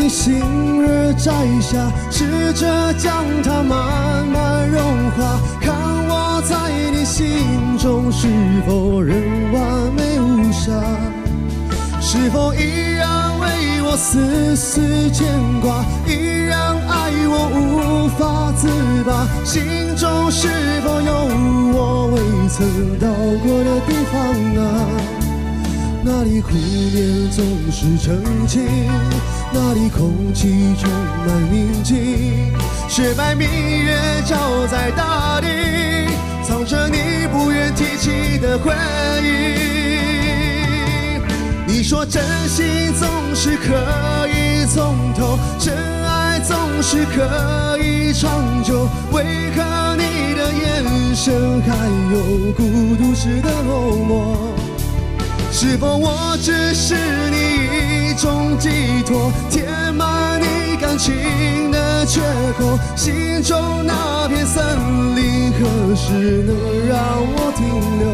你心儿摘下，试着将它慢慢融化，看我在你心中是否仍完美无瑕，是否依然为我丝丝牵挂，依然爱我无法自拔，心中是否有我未曾到过的地方啊？那里湖面总是澄清，那里空气充满宁静，雪白明月照在大地，藏着你不愿提起的回忆。你说真心总是可以从头，真爱总是可以长久，为何你的眼神还有孤独时的落寞？是否我只是你一种寄托，填满你感情的缺口？心中那片森林何时能让我停留？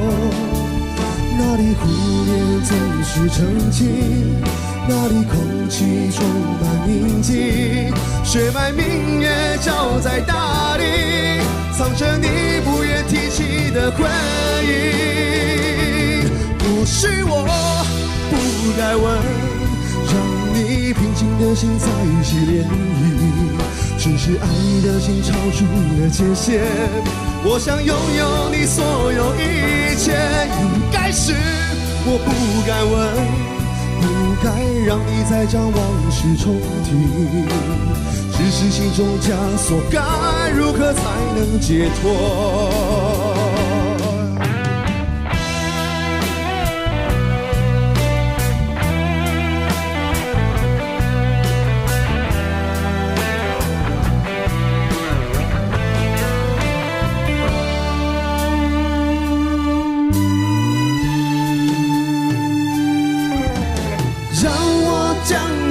那里湖面总是澄清，那里空气充满宁静，雪白明月照在大地，藏着你不愿提起的回忆。不是我不该问，让你平静的心再起涟漪，只是爱你的心超出了界限。我想拥有你所有一切，应该是我不该问，不该让你再将往事重提，只是心中枷锁，该如何才能解脱？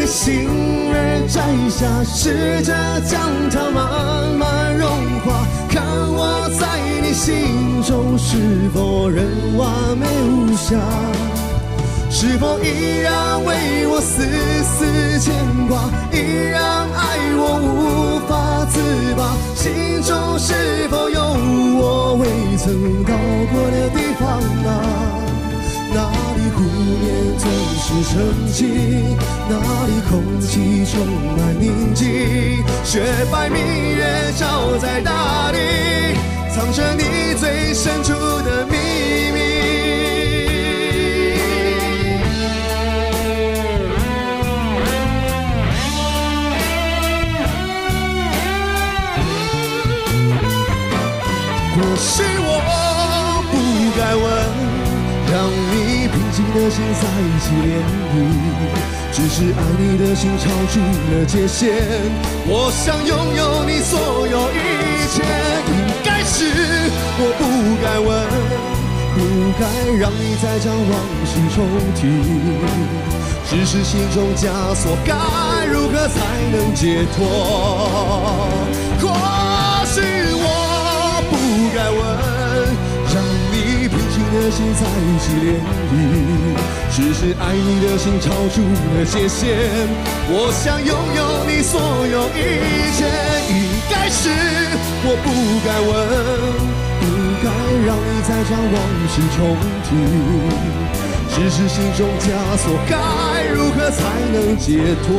心儿摘下，试着将它慢慢融化，看我在你心中是否仍完美无瑕，是否依然为我丝丝牵挂，依然爱我无法自拔，心中是否有我未曾到过的地方啊？那里湖面总是澄清，那里空气充满宁静，雪白明月照在大地，藏着你最深处的秘密。或是我不该问，让你平静的心再起涟漪，只是爱你的心超出了界限。我想拥有你所有一切，应该是我不该问，不该让你再将往事重提，只是心中枷锁，该如何才能解脱？或是我不该问，让你平静的心再起涟漪，只是爱你的心超出了界限。我想拥有你所有一切，应该是我不该问，不该让你再将往事重提，只是心中枷锁，该如何才能解脱？